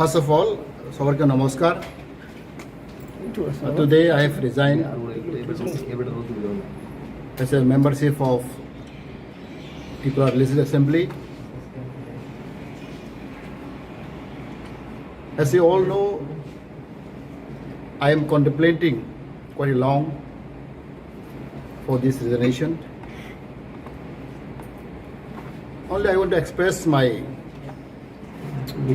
First of all, Savarka Namaskar. Today I have resigned as a membership of Tripura Legislative Assembly. As you all know, I am contemplating quite long for this resignation. Only I want to express my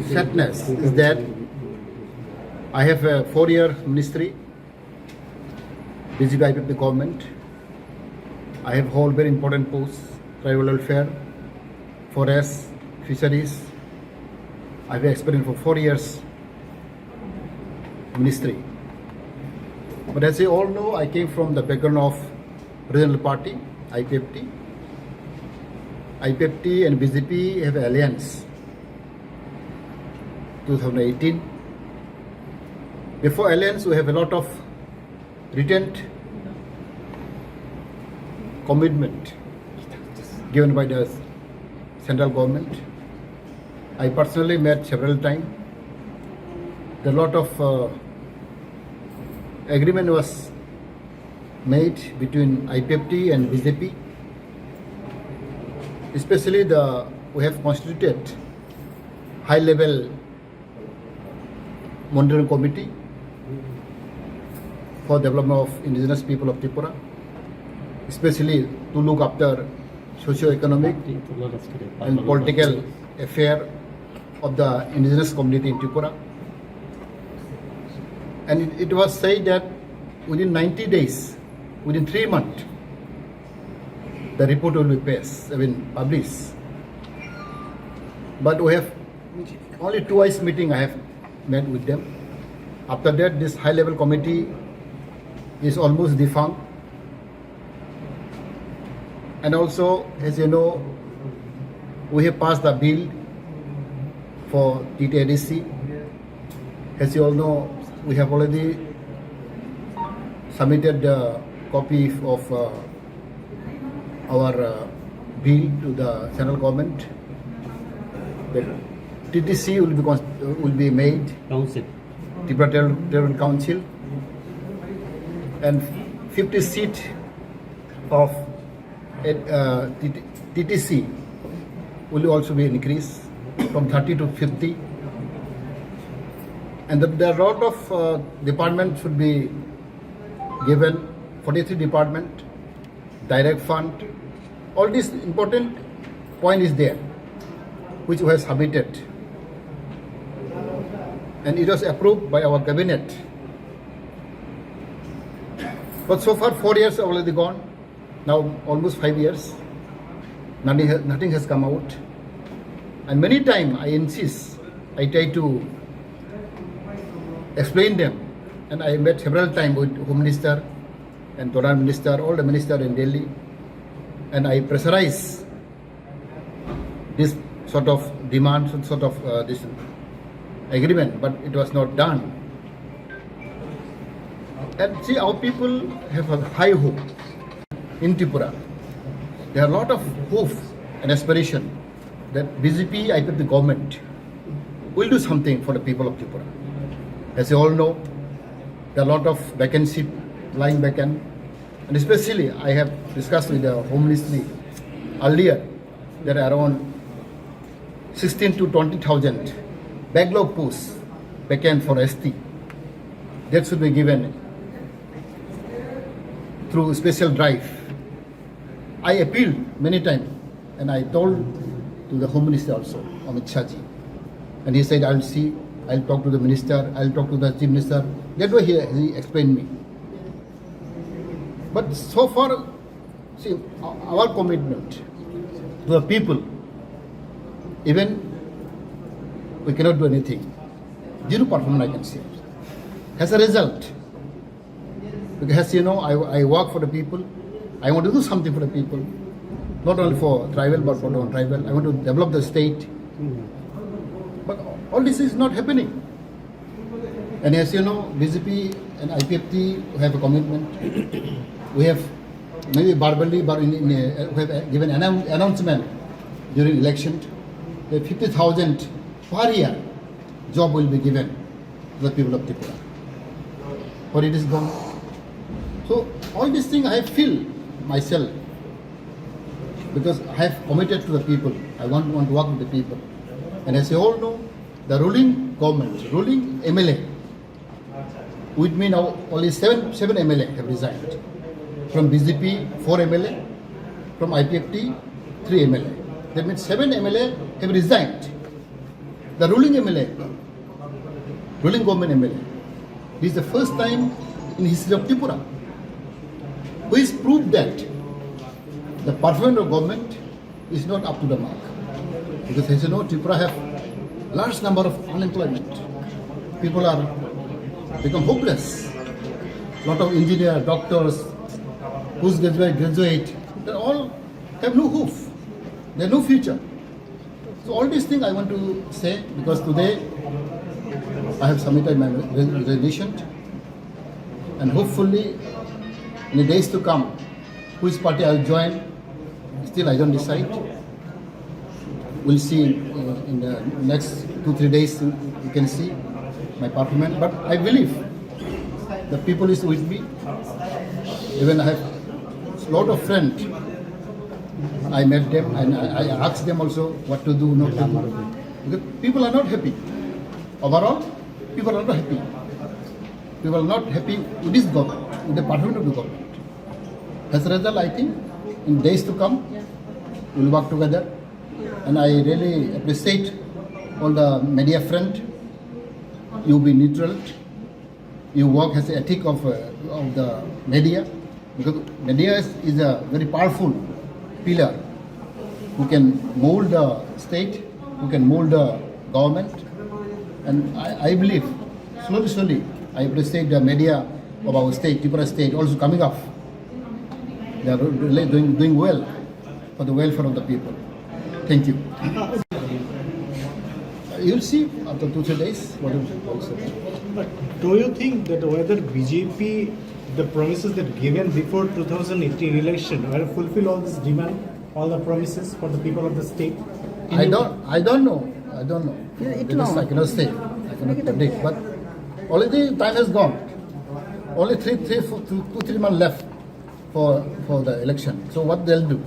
sadness is that I have a 4-year ministry, BJP IPP government. I have hold very important posts, tribal welfare, forest, fisheries. I have experience for 4 years ministry. But as you all know, I came from the background of regional party, IPFT. IPFT and BJP have an alliance 2018. Before alliance, we have a lot of written commitment given by the central government. I personally met several times. A lot of agreement was made between IPFT and BJP. Especially we have constituted high-level monitoring committee for development of indigenous people of Tripura, especially to look after socio-economic and political affair of the indigenous community in Tripura. And it was said that within 90 days, within 3 months, the report will be published. But we have only twice meeting I have met with them. After that, this high-level committee is almost defunct. And also, as you know, we have passed the bill for TTIDC. As you all know, we have already submitted the copy of our bill to the central government. The TTC will be made Tripura Territorial Council, and 50 seats of TTC will also be increased from 30 to 50. And there are a lot of departments should be given, 43 department, direct fund. All this important point is there, which we have submitted. And it was approved by our cabinet. But so far 4 years are already gone. Now almost 5 years. Nothing has come out. And many times I insist, I try to explain them. And I met several times with Home Minister and Pradhan Minister, all the ministers in Delhi. And I pressurize this sort of demand, sort of this agreement, but it was not done. And see, our people have a high hope in Tripura. There are a lot of hope and aspiration that BJP, IPFT government will do something for the people of Tripura. As you all know, there are a lot of vacancy lying vacant, and especially I have discussed with the Home Ministry earlier. There are around 16 to 20,000 backlog posts vacant for ST. That should be given through special drive. I appealed many times, and I told to the Home Minister also, Amit Shah ji, and he said, I'll see, I'll talk to the Minister, I'll talk to the Chief Minister. That way he explained me. But so far, see, our commitment to the people, even we cannot do anything. Zero performance I can see. As a result, because you know, I work for the people, I want to do something for the people, not only for tribal but for non-tribal. I want to develop the state. But all this is not happening. And as you know, BJP and IPFT have a commitment. We have maybe verbally, but we have given an announcement during election that 50,000 per year job will be given to the people of Tripura. But it is gone. So all these things I feel myself, because I have committed to the people. I want to work with the people. And as you all know, the ruling government, ruling MLA, with me now only seven MLA have resigned. From BJP, 4 MLA, from IPFT, 3 MLA. That means 7 MLA have resigned. The ruling MLA, ruling government MLA, this is the first time in the history of Tripura, who is proved that the performance of government is not up to the mark. Because as you know, Tripura have large number of unemployment. People are become hopeless. Lot of engineers, doctors, postgraduate, graduate, they all have no hope. They have no future. So all these things I want to say, because today I have submitted my resignation, and hopefully in the days to come, which party I will join, still I don't decide. We'll see in the next 2-3 days, you can see my performance. But I believe the people is with me. Even I have a lot of friends. I met them and I asked them also what to do, not to do. Because people are not happy. Overall, people are not happy. People are not happy with this government, with the performance of the government. As a result, I think in days to come, we'll work together. And I really appreciate all the media friends. You be neutral. You work as the ethic of the media. Because media is a very powerful pillar who can mold the state, who can mold the government. And I believe, slowly, I appreciate the media of our state, Tripura state, also coming up. They are really doing well for the welfare of the people. Thank you. You'll see after 2-3 days what will also. But do you think that whether BJP, the promises that given before 2018 election, will fulfill all this demand, all the promises for the people of the state? I don't know. Because I cannot say. I cannot predict. But already time has gone. Only 2-3 months left for the election. So what they'll do?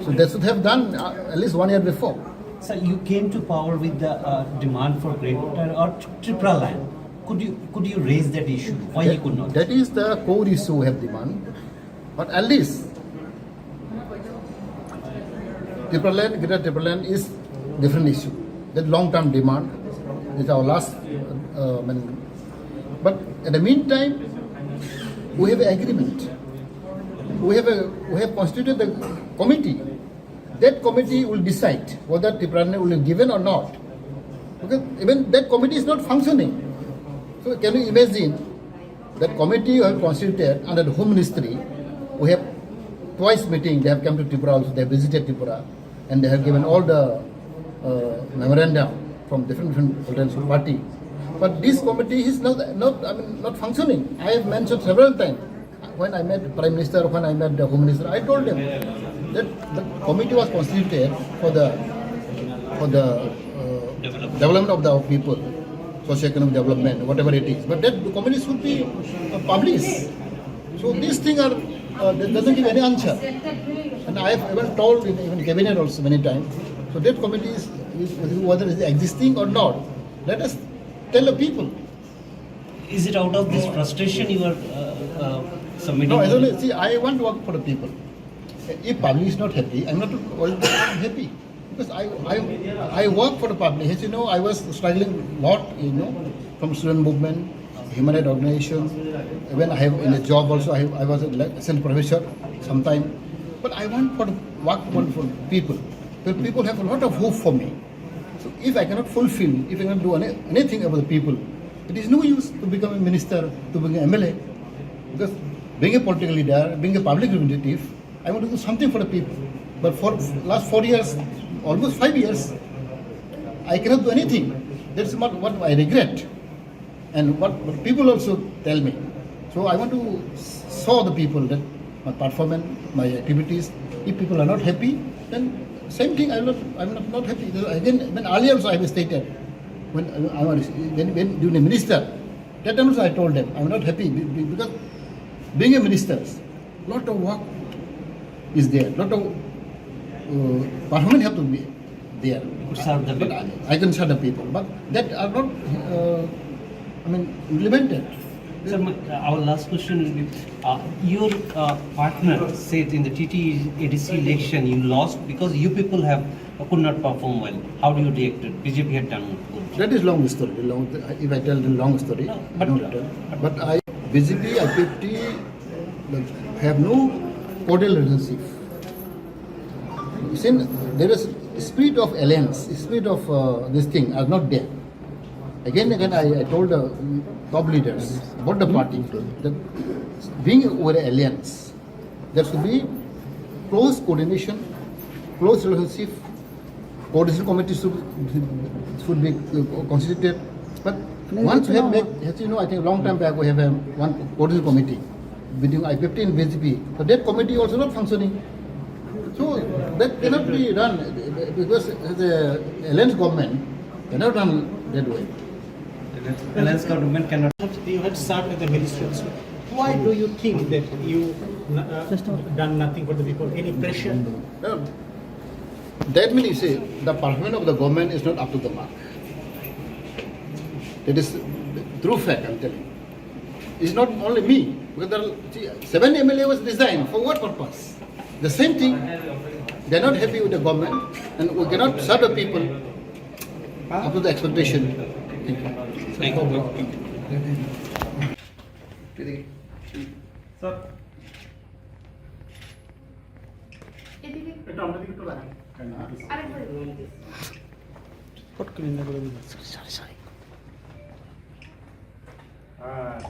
So they should have done at least 1 year before. So you came to power with the demand for Greater or Tripura land. Could you raise that issue? Why you could not? That is the core issue we have demand. But at least Tripura land, Greater Tripura land is different issue. That long-term demand is our last. But in the meantime, we have an agreement. We have constituted the committee. That committee will decide whether Tripura land will be given or not. Because even that committee is not functioning. So can you imagine that committee we have constituted under the Home Ministry? We have twice meeting. They have come to Tripura also. They have visited Tripura, and they have given all the memorandum from different political party. But this committee is not functioning. I have mentioned several times. When I met Prime Minister, when I met the Home Minister, I told them that the committee was constituted for the development of the people, socio-economic development, whatever it is. But that the committee should be published. So these things are they doesn't give any answer. And I have even told even cabinet also many times. So that committee is whether it is existing or not. Let us tell the people. Is it out of this frustration you are submitting? No, I want to work for the people. If public is not happy, I'm not always happy. Because I work for the public. As you know, I was struggling a lot, from student movement, human rights organization. When I have in a job also, I was a assistant professor sometime. But I want to work for people. The people have a lot of hope for me. So if I cannot fulfill, if I cannot do anything about the people, it is no use to become a minister, to become an MLA. Because being a political leader, being a public representative, I want to do something for the people. But for last 4 years, almost 5 years, I cannot do anything. That's what I regret. And what people also tell me. So I want to show the people that my performance, my activities, if people are not happy, then same thing, I'm not happy. Again, when earlier also I have stated when during a minister, that time also I told them I'm not happy because being a minister, lot of work is there, lot of performance have to be there. Serve the But people. I can serve the people, but that are not, implemented. Sir, our last question will be, your partner said in the TT ADC election you lost because you people could not perform well. How do you react to it? BJP had done good. That is long story. If I tell the long story, No, I don't tell. But BJP, IPFT have no cordial relationship. Since there is spirit of alliance, spirit of this thing are not there. Again, I told the top leaders about the party that being over an alliance, there should be close coordination, close relationship. Coordination committee should be constituted. But once we have made, as you know, I think a long time back we have one coordination committee between IPFT and BJP. So that committee also not functioning. So that cannot be done because the alliance government cannot run that way. Alliance government cannot. You had served as the minister also. Why do you think that you done nothing for the people? Any pressure? No. That means you see, the performance of the government is not up to the mark. That is true fact, I'm telling you. It's not only me. Because 7 MLA was designed for what purpose? The same thing. They're not happy with the government and we cannot serve the people up to the expectation. Thank you. এদিকে আরেকবার আর